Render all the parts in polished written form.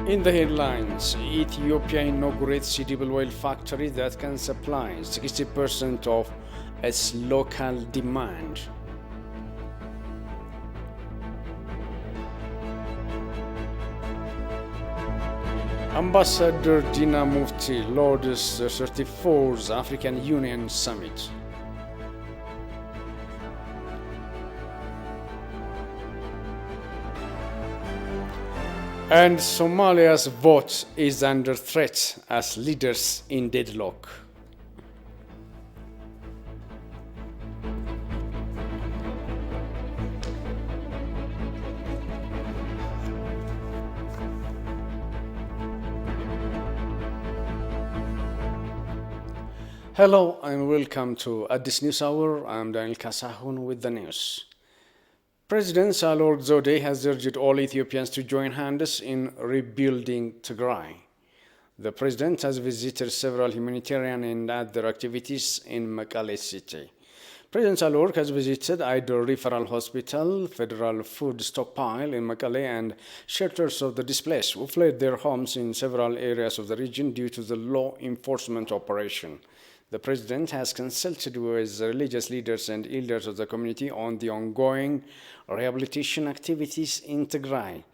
In the headlines, Ethiopia inaugurates seedable oil factory that can supply 60% of its local demand. Ambassador Dina Mufti lauds the 34th African Union Summit. And Somalia's vote is under threat as leaders in deadlock. Hello and welcome to Addis News Hour. I'm Daniel Kasahun with the news. President Sahle Zode has urged all Ethiopians to join hands in rebuilding Tigray. The president has visited several humanitarian and other activities in Mekelle city. President Sahle has visited Aido Referral Hospital, federal food stockpile in Mekelle, and shelters of the displaced who fled their homes in several areas of the region due to the law enforcement operation. The president has consulted with religious leaders and elders of the community on the ongoing rehabilitation activities in Tigray.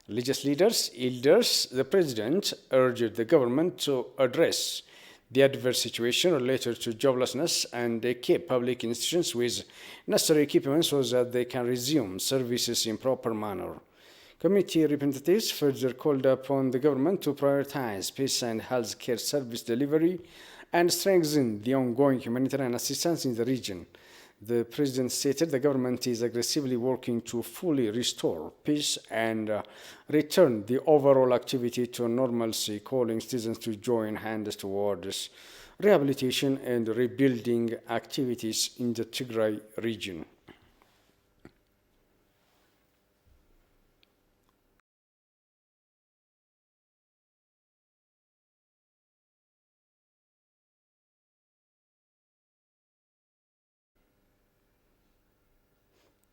Religious leaders, elders, the president urged the government to address the adverse situation related to joblessness and equip public institutions with necessary equipment so that they can resume services in proper manner. Committee representatives further called upon the government to prioritize peace and health care service delivery and strengthen the ongoing humanitarian assistance in the region. The president stated the government is aggressively working to fully restore peace and return the overall activity to normalcy, calling citizens to join hands towards rehabilitation and rebuilding activities in the Tigray region.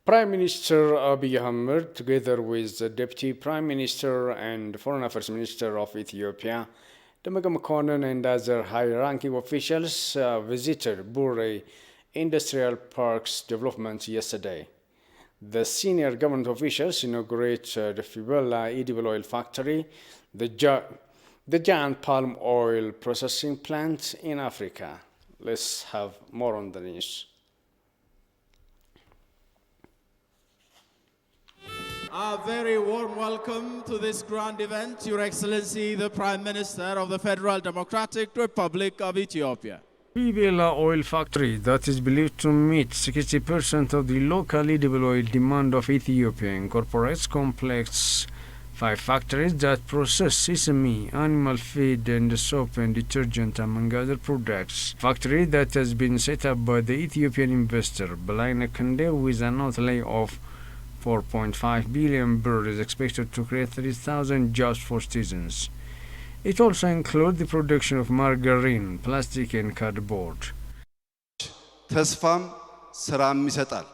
Prime Minister Abiy Ahmed, together with the Deputy Prime Minister and Foreign Affairs Minister of Ethiopia, Demeke Mekonnen, and other high-ranking officials visited Bure Industrial Park's development yesterday. The senior government officials inaugurated the Fibella edible oil factory, the giant palm oil processing plant in Africa. Let's have more on the news. A very warm welcome to this grand event, Your Excellency, the Prime Minister of the Federal Democratic Republic of Ethiopia. Fibella oil factory that is believed to meet 60% of the local edible oil demand of Ethiopia incorporates complex 5 factories that process sesame, animal feed, and soap and detergent, among other products. Factory that has been set up by the Ethiopian investor Belayne Kende with an outlay of 4.5 billion birr is expected to create 30,000 jobs for citizens. It also includes the production of margarine, plastic, and cardboard. ተስፋም ስራም ይሰጣል።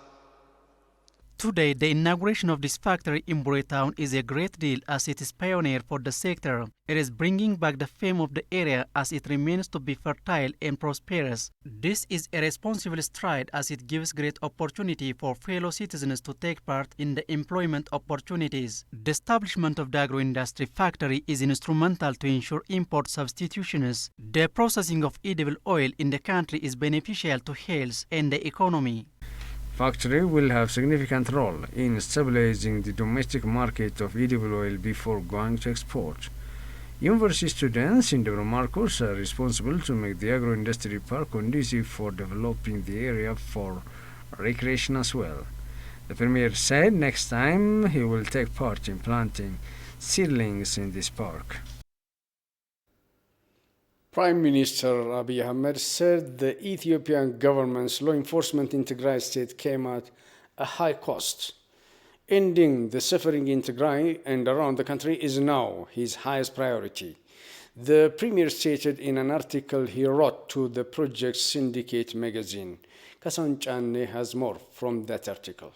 Today, the inauguration of this factory in Bure town is a great deal as it is pioneer for the sector. It is bringing back the fame of the area as it remains to be fertile and prosperous. This is a responsible stride as it gives great opportunity for fellow citizens to take part in the employment opportunities. The establishment of the agro-industry factory is instrumental to ensure import substitutions. The processing of edible oil in the country is beneficial to health and the economy. Factory will have significant role in stabilizing the domestic market of edible oil before going to export. University students in Debre Marcos are responsible to make the agro-industry park conducive for developing the area for recreation as well. The Premier said next time he will take part in planting seedlings in this park. Prime Minister Abiy Ahmed said the Ethiopian government's law enforcement in Tigray state came at a high cost. Ending the suffering in Tigray and around the country is now his highest priority. The Premier stated in an article he wrote to the Project Syndicate magazine. Kasan Chane has more from that article.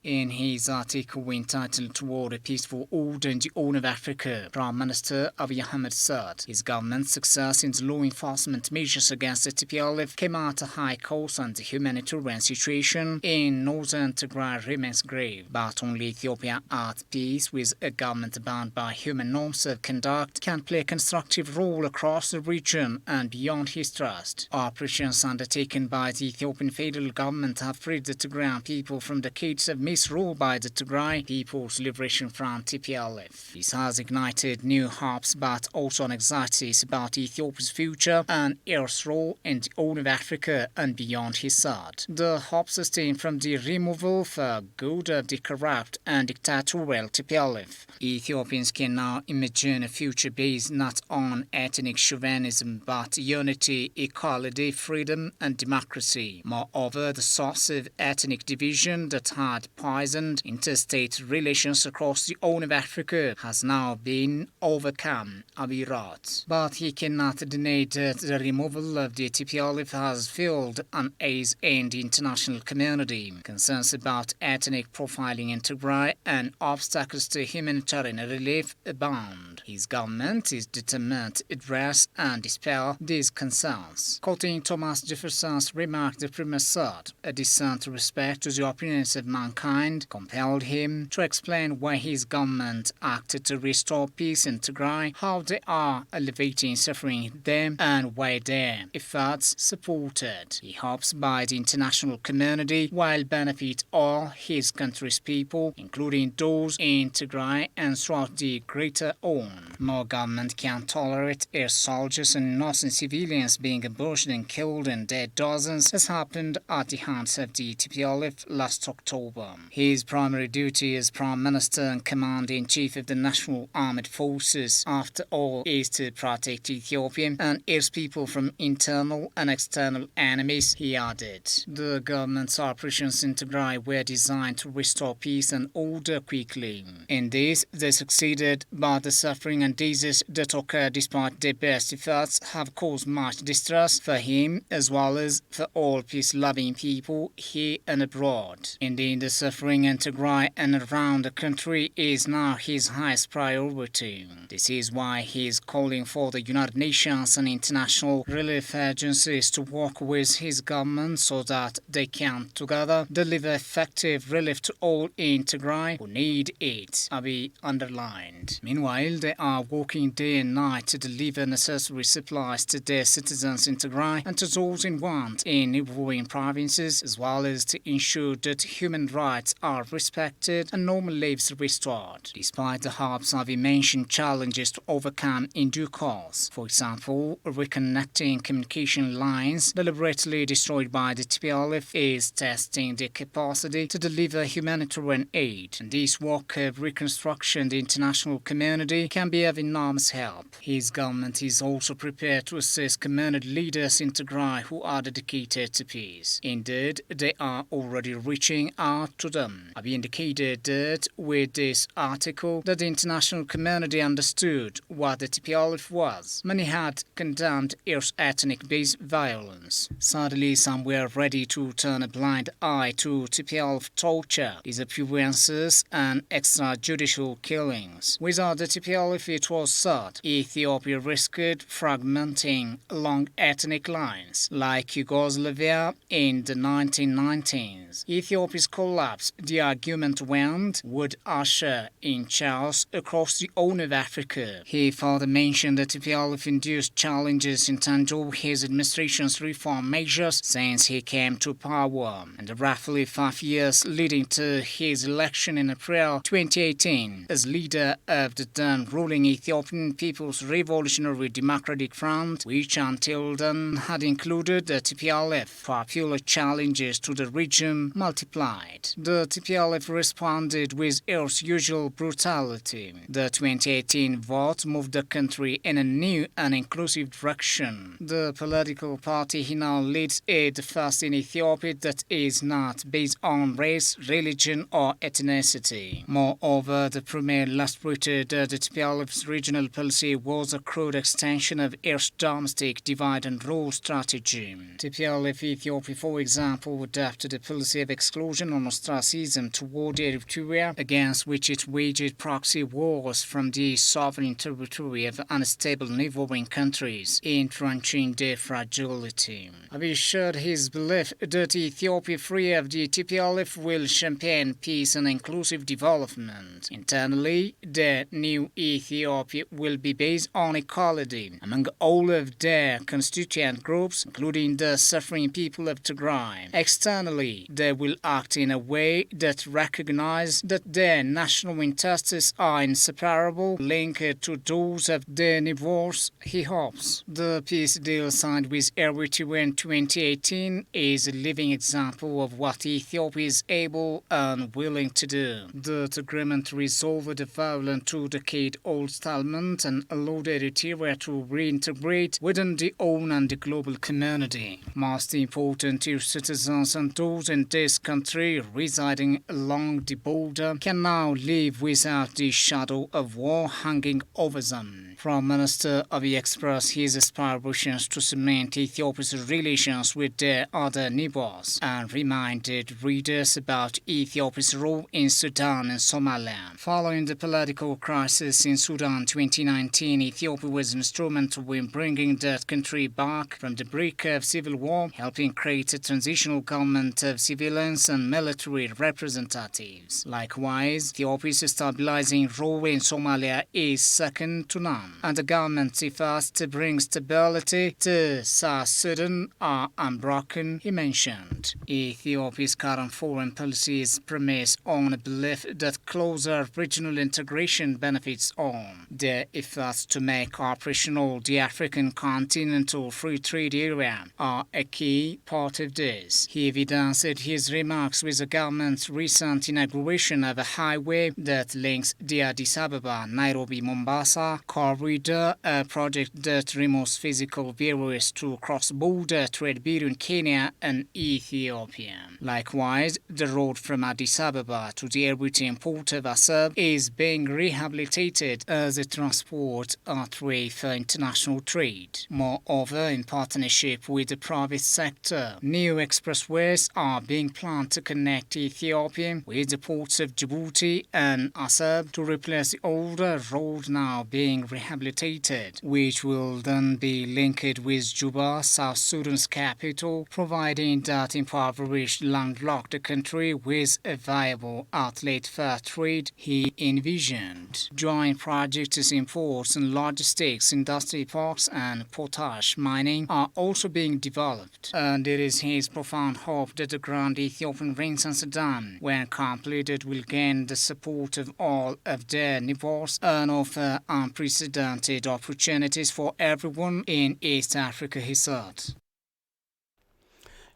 In his article entitled Toward a Peaceful Order in the Horn of Africa, Prime Minister Abiy Ahmed said his government's success in the law enforcement measures against the TPLF came at a high cost, and the humanitarian situation in northern Tigray remains grave. But only Ethiopia at peace with a government bound by human norms of conduct can play a constructive role across the region and beyond his trust. Operations undertaken by the Ethiopian federal government have freed the Tigrayan people from decades of misrule by the Tigray People's Liberation Front TPLF. This has ignited new hopes but also anxieties about Ethiopia's future and its role in the Horn of Africa and beyond, he said. The hopes stem from the removal for good of the corrupt and dictatorial TPLF. Ethiopians can now imagine a future based not on ethnic chauvinism but unity, equality, freedom and democracy. Moreover, the source of ethnic division that had poisoned interstate relations across the Horn of Africa has now been overcome, Abiy wrote. But he cannot deny that the removal of the TPLF has fueled unease in the international community. Concerns about ethnic profiling in Tigray and obstacles to humanitarian relief abound. His government is determined to address and dispel these concerns. Quoting Thomas Jefferson's remark, the Premier said, a decent respect to the opinions of mankind compelled him to explain why his government acted to restore peace in Tigray, how they are alleviating suffering there, and why their efforts supported. He hopes by the international community will benefit all his country's people, including those in Tigray and throughout the greater Horn. No government can tolerate air soldiers and innocent civilians being ambushed and killed in their dozens, as happened at the hands of the TPLF last October. His primary duty as Prime Minister and Commander-in-Chief of the National Armed Forces, after all, is to protect Ethiopia and its people from internal and external enemies, he added. The government's operations in Tigray were designed to restore peace and order quickly. In this, they succeeded, but the suffering and disease that occurred despite their best efforts have caused much distress for him as well as for all peace-loving people here and abroad. Indeed, the suffering in Tigray and around the country is now his highest priority. This is why he is calling for the United Nations and international relief agencies to work with his government so that they can together deliver effective relief to all in Tigray who need it, Abiy underlined. Meanwhile, they are working day and night to deliver necessary supplies to their citizens in Tigray and to those in want in neighboring provinces, as well as to ensure that human rights are respected and normal lives restored. Despite the hopes of mentioned challenges to overcome in due course, for example, reconnecting communication lines deliberately destroyed by the TPLF is testing their capacity to deliver humanitarian aid. And this work of reconstruction, the international community can be of enormous help. His government is also prepared to assist community leaders in Tigray who are dedicated to peace. Indeed, they are already reaching out to them. Abiy indicated that with this article that the international community understood what the TPLF was. Many had condemned its ethnic-based violence. Sadly, some were ready to turn a blind eye to TPLF torture, disappearances and extrajudicial killings. Without the TPLF, it was said, Ethiopia risked fragmenting along ethnic lines, like Yugoslavia in the 1990s. Ethiopia's collapse, the argument went, would usher in chaos across the Horn of Africa. He further mentioned that TPLF-induced challenges in terms of his administration's reform measures since he came to power, and the roughly 5 years leading to his election in April 2018 as leader of the then ruling Ethiopian People's Revolutionary Democratic Front, which until then had included the TPLF. Popular challenges to the regime multiplied. The TPLF responded with its usual brutality. The 2018 vote moved the country in a new and inclusive direction. The political party he now leads is the first in Ethiopia that is not based on race, religion or ethnicity. Moreover, the premier illustrated that the TPLF's regional policy was a crude extension of its domestic divide and rule strategy. TPLF Ethiopia, for example, adopted a policy of exclusion and ostracization ostracism toward Eritrea, against which it waged proxy wars from the sovereign territory of unstable neighboring countries, entrenching their fragility. Abiy shared his belief that Ethiopia free of the TPLF will champagne peace and inclusive development. Internally, the new Ethiopia will be based on equality among all of their constituent groups, including the suffering people of Tigray. Externally, they will act in a way that recognizes that their national interests are inseparable, linked to those of their neighbors, he hopes. The peace deal signed with Eritrea in 2018 is a living example of what Ethiopia is able and willing to do. The agreement resolved the violent two-decade-old stalemate and allowed Eritrea to reintegrate within the own and the global community. Most important, its citizens and those in this country residing along the border can now live without the shadow of war hanging over them. Prime Minister Abiy expressed his aspirations to cement Ethiopia's relations with their other neighbors and reminded readers about Ethiopia's role in Sudan and Somalia. Following the political crisis in Sudan 2019, Ethiopia was instrumental in bringing that country back from the brink of civil war, helping create a transitional government of civilians and military representatives. Likewise, Ethiopia's stabilizing role in Somalia is second to none, and the government's efforts to bring stability to South Sudan are unbroken, he mentioned. Ethiopia's current foreign policy is premised on a belief that closer regional integration benefits all. Their efforts to make operational the African Continental Free Trade Area are a key part of this. He evidenced his remarks with the government's recent inauguration of a highway that links the Addis Ababa-Nairobi-Mombasa corridor, a project that removes physical barriers to cross-border trade between Kenya and Ethiopia. Likewise, the road from Addis Ababa to the Eritrean port of Assab is being rehabilitated as a transport artery for international trade. Moreover, in partnership with the private sector, new expressways are being planned to connect Ethiopia with the ports of Djibouti and Assab to replace the older road now being rehabilitated, which will then be linked with Juba, South Sudan's capital, providing that impoverished landlocked country with a viable outlet for trade, he envisioned. Joint projects in ports and logistics, industry parks and potash mining are also being developed, and it is his profound hope that the Grand Ethiopian Renaissance Dam, when completed, will gain the support of all of their neighbors and offer unprecedented opportunities for everyone in East Africa, he said.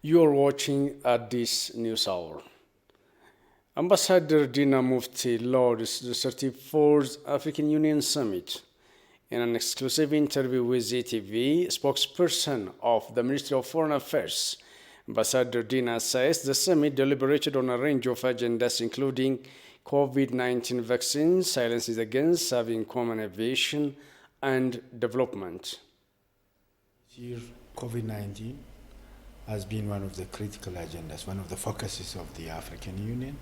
You are watching at this news hour. Ambassador Dina Mufti lauds the 34th African Union Summit. In an exclusive interview with ZTV, spokesperson of the Ministry of Foreign Affairs, Ambassador Dina says the summit deliberated on a range of agendas including COVID-19 vaccines, silences against having common aviation, and development. Here, COVID-19 has been one of the critical agendas, one of the focuses of the African Union.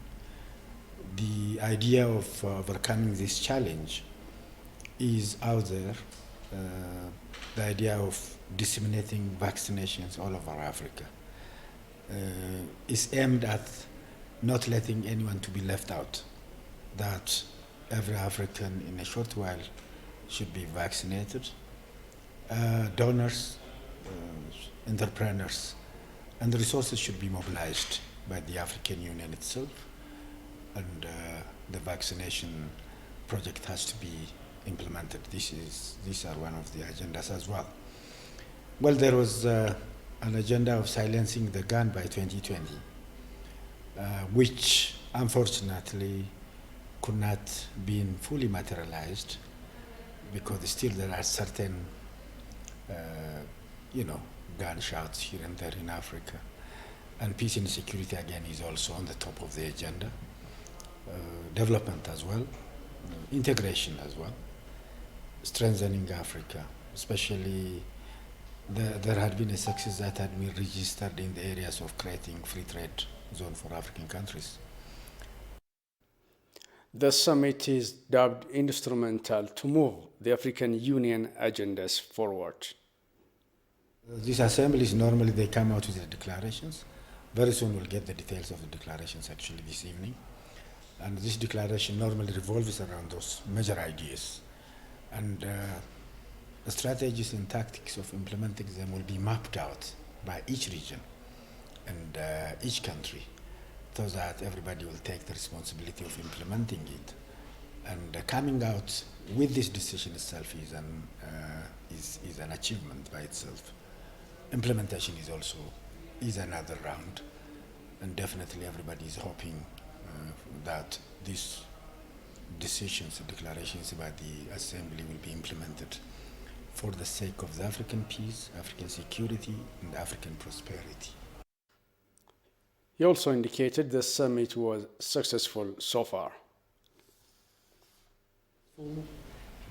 The idea of overcoming this challenge is out there, the idea of disseminating vaccinations all over Africa. Is aimed at not letting anyone to be left out, that every African in a short while should be vaccinated. Donors, entrepreneurs, and the resources should be mobilized by the African Union itself, and the vaccination project has to be implemented. These are one of the agendas as well. Well, there was an agenda of silencing the gun by 2020, which unfortunately could not be fully materialized because still there are certain, gunshots here and there in Africa. And peace and security again is also on the top of the agenda. Development as well, integration as well, strengthening Africa, especially there had been a success that had been registered in the areas of creating free trade zone for African countries. The summit is dubbed instrumental to move the African Union agendas forward. These assemblies, normally they come out with the declarations. Very soon we'll get the details of the declarations actually this evening. And this declaration normally revolves around those major ideas. And the strategies and tactics of implementing them will be mapped out by each region and each country, so that everybody will take the responsibility of implementing it. And coming out with this decision itself is an achievement by itself. Implementation is also another round, and definitely everybody is hoping that these decisions and declarations by the Assembly will be implemented for the sake of the African peace, African security, and African prosperity. He also indicated the summit was successful so far.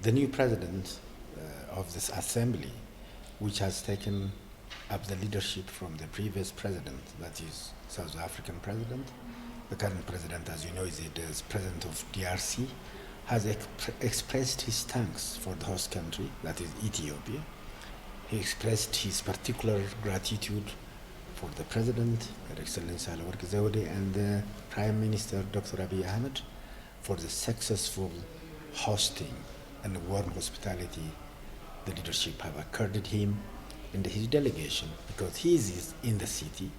The new president of this assembly, which has taken up the leadership from the previous president, that is South African president. The current president, as you know, is president of DRC, has expressed his thanks for the host country, that is Ethiopia. He expressed his particular gratitude for the president, Her Excellency Sahle-Work Zewde, and the Prime Minister, Dr. Abiy Ahmed, for the successful hosting and the warm hospitality the leadership have accorded him and his delegation, because he is in the city.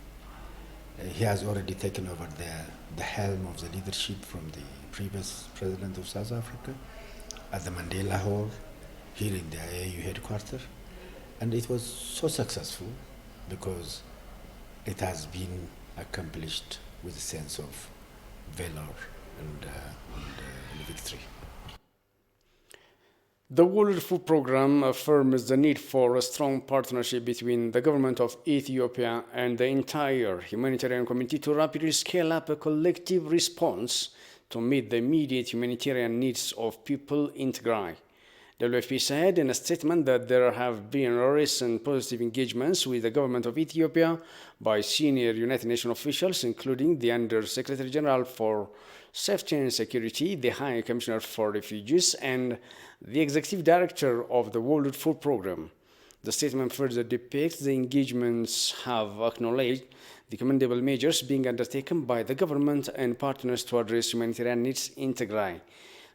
He has already taken over the helm of the leadership from the previous president of South Africa at the Mandela Hall here in the AU headquarters. And it was so successful because it has been accomplished with a sense of valor and victory. The World Food Programme affirms the need for a strong partnership between the government of Ethiopia and the entire humanitarian community to rapidly scale up a collective response to meet the immediate humanitarian needs of people in Tigray. WFP said in a statement that there have been recent positive engagements with the government of Ethiopia by senior United Nations officials, including the Under-Secretary General for Safety and Security, the High Commissioner for Refugees, and the Executive Director of the World Food Programme. The statement further depicts the engagements have acknowledged the commendable measures being undertaken by the government and partners to address humanitarian needs in Tigray.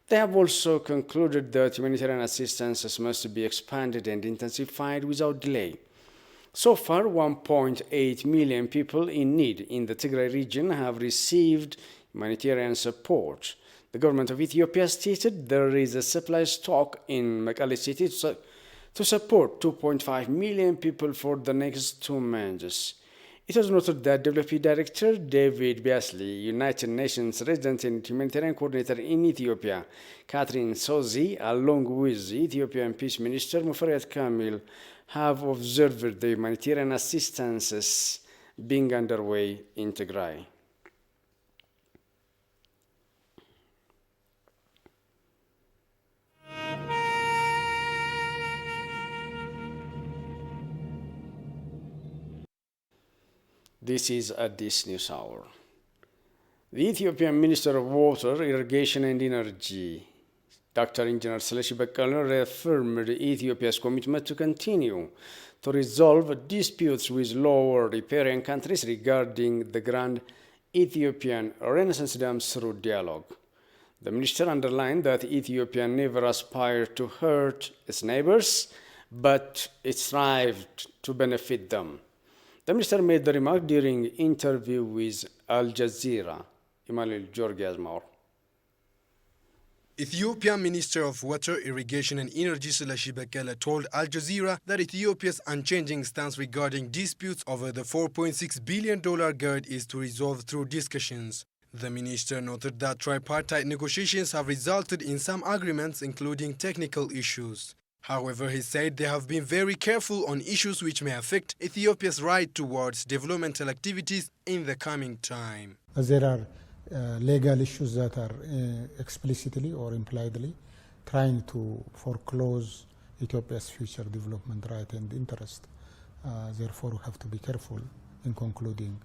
They have also concluded that humanitarian assistance must be expanded and intensified without delay. So far, 1.8 million people in need in the Tigray region have received humanitarian support. The government of Ethiopia stated there is a supply stock in Mekelle city to support 2.5 million people for the next 2 months. It was noted that WFP Director David Beasley, United Nations Resident and Humanitarian Coordinator in Ethiopia, Catherine Sozi, along with Ethiopian Peace Minister Muferiat Kamil, have observed the humanitarian assistances being underway in Tigray. This is Addis News Hour. The Ethiopian Minister of Water, Irrigation and Energy, Dr. Engineer Seleshi Bekkele, reaffirmed Ethiopia's commitment to continue to resolve disputes with lower riparian countries regarding the Grand Ethiopian Renaissance Dam through dialogue. The minister underlined that Ethiopia never aspired to hurt its neighbors, but it strived to benefit them. The minister made the remark during an interview with Al Jazeera. Emmanuel Georgiasmaur. Ethiopian Minister of Water, Irrigation and Energy Seleshi Bekkele told Al Jazeera that Ethiopia's unchanging stance regarding disputes over the $4.6 billion GERD is to resolve through discussions. The minister noted that tripartite negotiations have resulted in some agreements, including technical issues. However, he said they have been very careful on issues which may affect Ethiopia's right towards developmental activities in the coming time. There are legal issues that are explicitly or impliedly trying to foreclose Ethiopia's future development right and interest. Therefore, we have to be careful in concluding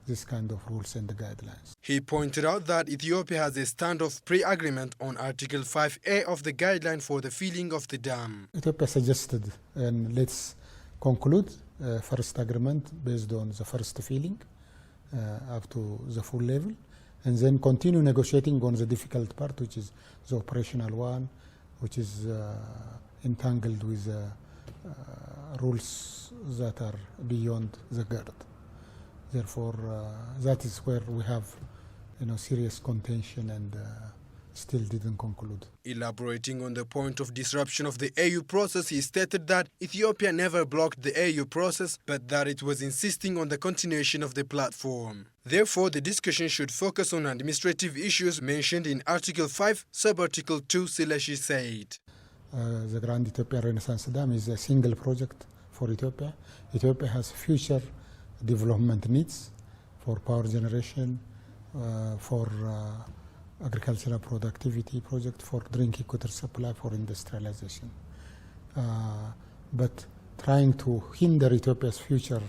this kind of rules and guidelines. He pointed out that Ethiopia has a standoff pre-agreement on Article 5A of the guideline for the filling of the dam. Ethiopia suggested, and let's conclude first agreement based on the first filling up to the full level, and then continue negotiating on the difficult part, which is the operational one, which is entangled with rules that are beyond the GERD. Therefore, that is where we have, serious contention and still didn't conclude. Elaborating on the point of disruption of the AU process, he stated that Ethiopia never blocked the AU process, but that it was insisting on the continuation of the platform. Therefore, the discussion should focus on administrative issues mentioned in Article 5, Sub-Article 2, Seleshi said. The Grand Ethiopian Renaissance Dam is a single project for Ethiopia. Ethiopia has future development needs for power generation, for agricultural productivity project, for drinking water supply, for industrialization. But trying to hinder Ethiopia's future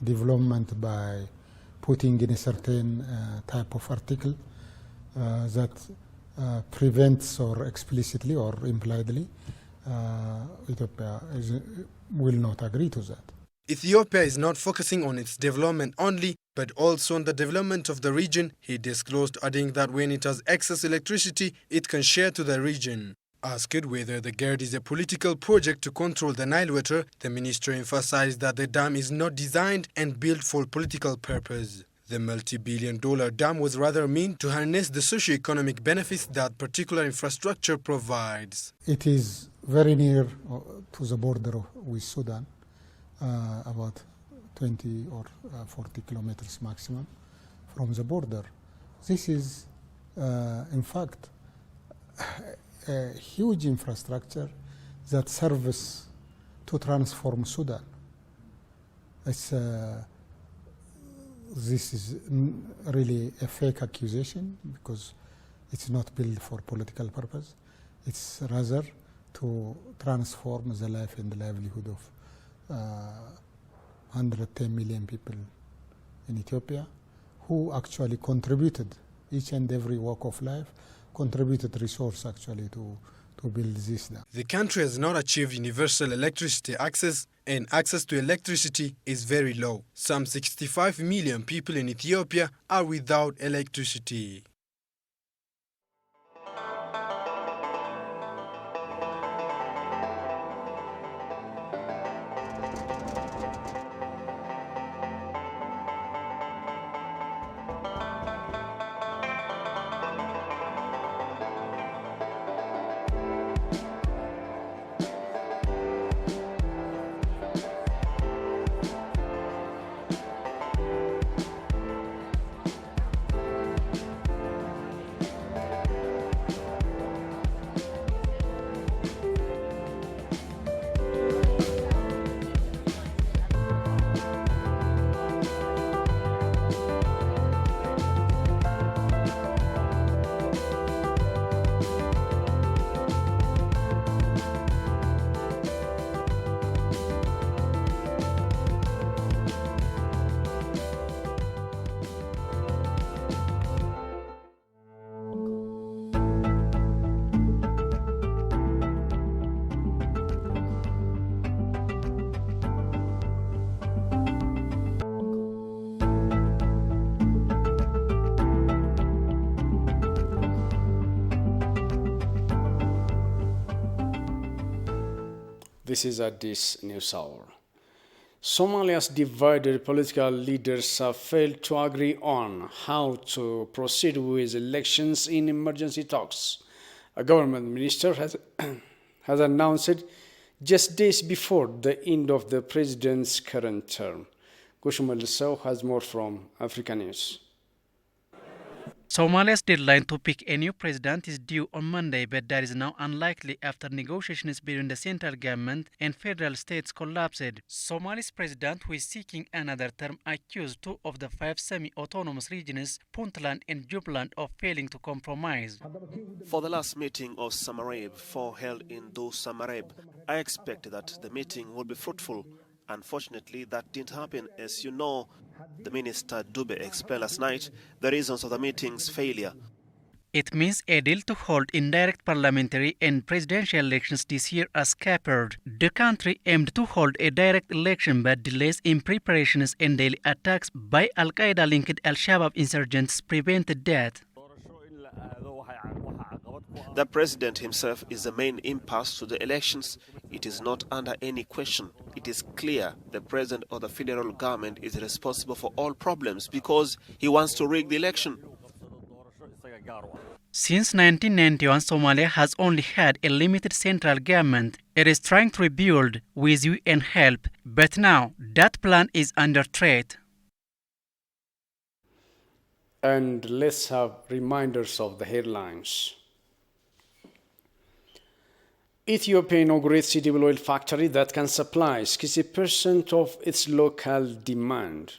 development by putting in a certain type of article that prevents or explicitly or impliedly, Ethiopia will not agree to that. Ethiopia is not focusing on its development only, but also on the development of the region, he disclosed, adding that when it has excess electricity, it can share to the region. Asked whether the GERD is a political project to control the Nile water, the minister emphasized that the dam is not designed and built for political purpose. The multi-billion-dollar dam was rather meant to harness the socio-economic benefits that particular infrastructure provides. It is very near to the border with Sudan, about 20 or 40 kilometers maximum from the border. This is, in fact, a huge infrastructure that serves to transform Sudan. This is really a fake accusation because it's not built for political purpose. It's rather to transform the life and the livelihood of 110 million people in Ethiopia who actually contributed, each and every walk of life, contributed resource actually to build this dam. The country has not achieved universal electricity access, and access to electricity is very low. Some 65 million people in Ethiopia are without electricity. This is Addis News Hour. Somalia's divided political leaders have failed to agree on how to proceed with elections in emergency talks. A government minister has announced it just days before the end of the president's current term. Gushmal Sow has more from Africa News. Somalia's deadline to pick a new president is due on Monday, but that is now unlikely after negotiations between the central government and federal states collapsed. Somalia's president, who is seeking another term, accused two of the 5 semi-autonomous regions, Puntland and Jubaland, of failing to compromise. For the last meeting of Samareb 4 held in Samareb, I expect that the meeting will be fruitful Unfortunately, that didn't happen. As you know, the Minister Dube explained last night the reasons of the meeting's failure. It means a deal to hold indirect parliamentary and presidential elections this year has capered. The country aimed to hold a direct election, but delays in preparations and daily attacks by Al-Qaeda-linked Al-Shabaab insurgents prevented that. The president himself is the main impasse to the elections. It is not under any question. It is clear the president of the federal government is responsible for all problems because he wants to rig the election. Since 1991, Somalia has only had a limited central government. It is trying to rebuild with UN help, but now that plan is under threat. And let's have reminders of the headlines. Ethiopia inaugurates edible oil factory that can supply 60% of its local demand.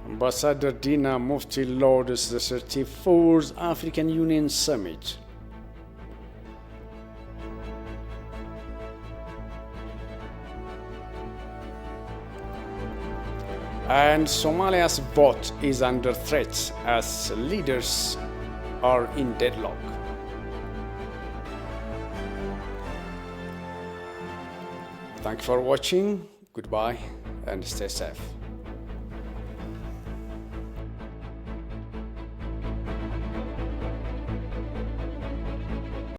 Ambassador Dina Mufti lauds the 34th African Union Summit. And Somalia's vote is under threat as leaders are in deadlock. Thank you for watching. Goodbye and stay safe.